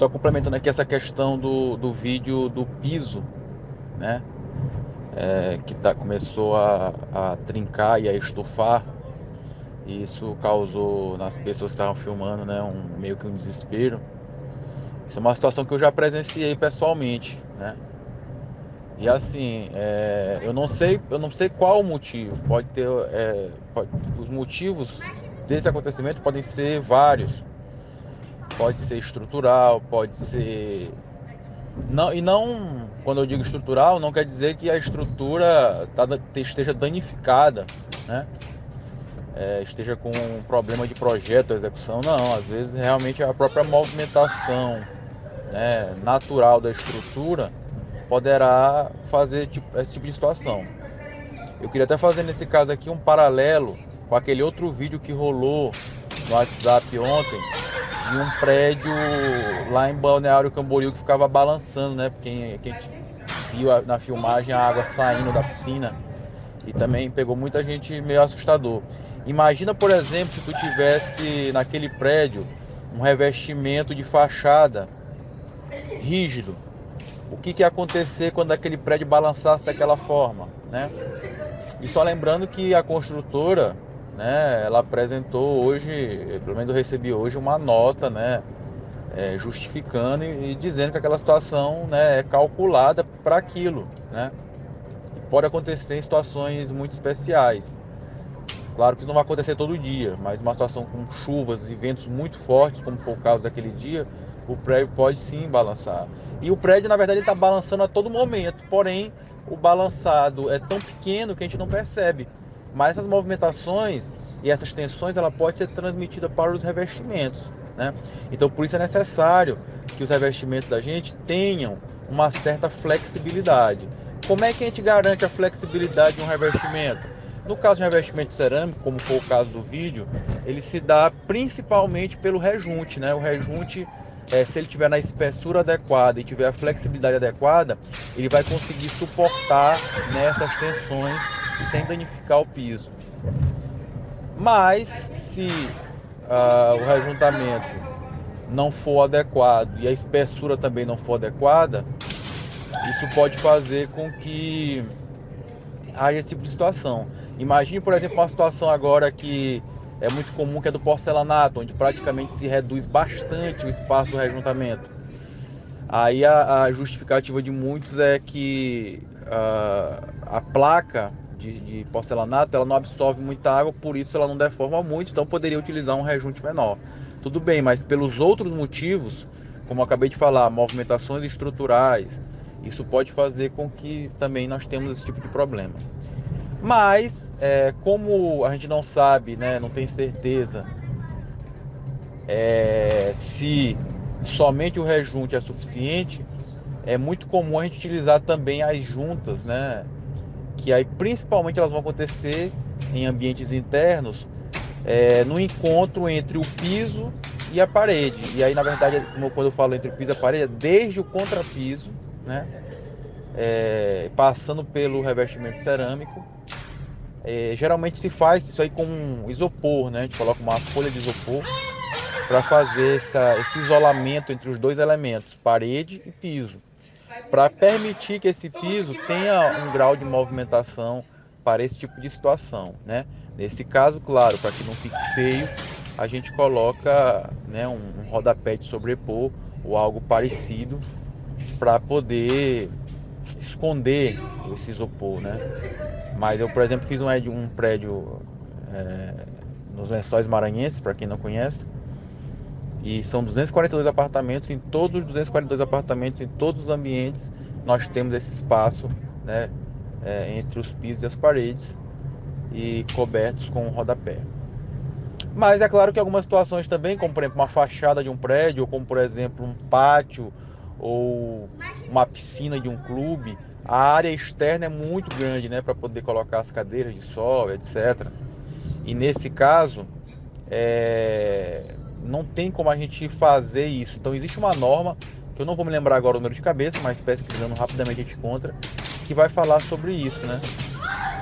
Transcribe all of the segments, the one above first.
Só complementando aqui essa questão do vídeo do piso, né? Que começou a trincar e a estufar. E isso causou nas pessoas que estavam filmando, né, meio que um desespero. Isso é uma situação que eu já presenciei pessoalmente, né? E assim, eu não sei qual o motivo. Pode ter, os motivos desse acontecimento podem ser vários. Pode ser estrutural, pode ser não, e não, quando eu digo estrutural, não quer dizer que a estrutura esteja danificada, né? Esteja com um problema de projeto, execução, não. Às vezes realmente a própria movimentação, né, natural da estrutura poderá fazer esse tipo de situação. Eu queria até fazer nesse caso aqui um paralelo com aquele outro vídeo que rolou no WhatsApp ontem de um prédio lá em Balneário Camboriú que ficava balançando, né? Porque quem viu na filmagem a água saindo da piscina e também pegou muita gente meio assustador. Imagina, por exemplo, se tu tivesse naquele prédio um revestimento de fachada rígido. O que ia acontecer quando aquele prédio balançasse daquela forma, né? E só lembrando que a construtora, né, ela apresentou hoje, pelo menos eu recebi hoje uma nota, né, justificando e dizendo que aquela situação, né, é calculada para aquilo, né? E pode acontecer em situações muito especiais. Claro que isso não vai acontecer todo dia, mas uma situação com chuvas e ventos muito fortes, como foi o caso daquele dia, o prédio pode sim balançar. E o prédio, na verdade, está balançando a todo momento, porém, o balançado é tão pequeno que a gente não percebe. Mas essas movimentações e essas tensões, ela pode ser transmitida para os revestimentos, né? Então, por isso é necessário que os revestimentos da gente tenham uma certa flexibilidade. Como é que a gente garante a flexibilidade de um revestimento? No caso de revestimento cerâmico, como foi o caso do vídeo, ele se dá principalmente pelo rejunte, né? O rejunte, se ele tiver na espessura adequada e tiver a flexibilidade adequada, ele vai conseguir suportar nessas tensões sem danificar o piso. Mas se o rejuntamento não for adequado e a espessura também não for adequada, isso pode fazer com que haja esse tipo de situação. Imagine, por exemplo, uma situação agora que é muito comum, que é do porcelanato, onde praticamente se reduz bastante o espaço do rejuntamento. Aí a justificativa de muitos é que a placa de porcelanato ela não absorve muita água, por isso ela não deforma muito, então poderia utilizar um rejunte menor. Tudo bem, mas pelos outros motivos, como eu acabei de falar, movimentações estruturais, isso pode fazer com que também nós temos esse tipo de problema. Mas, como a gente não sabe, né, não tem certeza se somente o rejunte é suficiente, é muito comum a gente utilizar também as juntas, né? Que aí principalmente elas vão acontecer em ambientes internos, no encontro entre o piso e a parede. E aí, na verdade, quando eu falo entre o piso e a parede, é desde o contrapiso, né? Passando pelo revestimento cerâmico. Geralmente se faz isso aí com um isopor, né? A gente coloca uma folha de isopor para fazer esse isolamento entre os dois elementos, parede e piso, para permitir que esse piso tenha um grau de movimentação para esse tipo de situação, né? Nesse caso, claro, para que não fique feio, a gente coloca, né, um rodapé de sobrepor ou algo parecido para poder esconder esse isopor, né? Mas eu, por exemplo, fiz um prédio nos Lençóis Maranhenses, para quem não conhece, e são 242 apartamentos. Em todos os 242 apartamentos, em todos os ambientes, nós temos esse espaço, né, entre os pisos e as paredes e cobertos com um rodapé. Mas é claro que algumas situações também, como por exemplo uma fachada de um prédio, ou como por exemplo um pátio ou uma piscina de um clube, a área externa é muito grande, né, para poder colocar as cadeiras de sol, etc. E nesse caso, não tem como a gente fazer isso. Então existe uma norma, que eu não vou me lembrar agora o número de cabeça, mas pesquisando rapidamente a gente encontra, que vai falar sobre isso, né?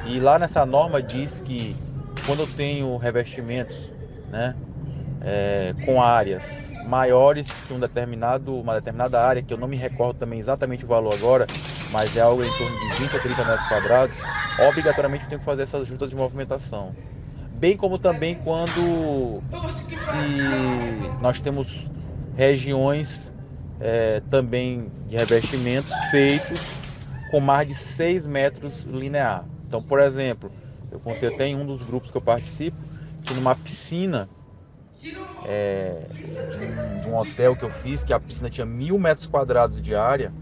E lá nessa norma diz que quando eu tenho revestimentos, né, com áreas maiores que uma determinada área, que eu não me recordo também exatamente o valor agora, mas é algo em torno de 20 a 30 metros quadrados, obrigatoriamente eu tenho que fazer essas juntas de movimentação. Bem como também quando se nós temos regiões também de revestimentos feitos com mais de 6 metros linear. Então, por exemplo, eu contei até em um dos grupos que eu participo, que numa piscina de um hotel que eu fiz, que a piscina tinha 1.000 metros quadrados de área,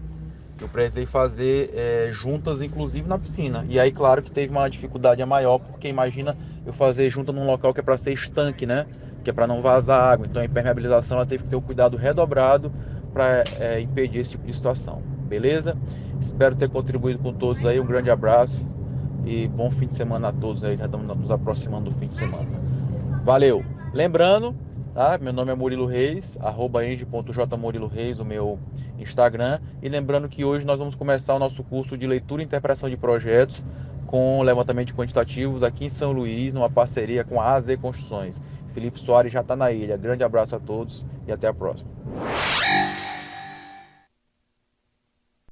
eu precisei fazer juntas, inclusive na piscina. E aí, claro que teve uma dificuldade maior, porque imagina eu fazer junta num local que é para ser estanque, né? Que é para não vazar água. Então a impermeabilização ela teve que ter um cuidado redobrado para impedir esse tipo de situação. Beleza? Espero ter contribuído com todos aí. Um grande abraço e bom fim de semana a todos aí. Já estamos nos aproximando do fim de semana. Valeu! Lembrando, tá? Meu nome é Murilo Reis, @eng.jmuriloreis, o meu Instagram. E lembrando que hoje nós vamos começar o nosso curso de leitura e interpretação de projetos com levantamento de quantitativos aqui em São Luís, numa parceria com a AZ Construções. Felipe Soares já está na ilha. Grande abraço a todos e até a próxima.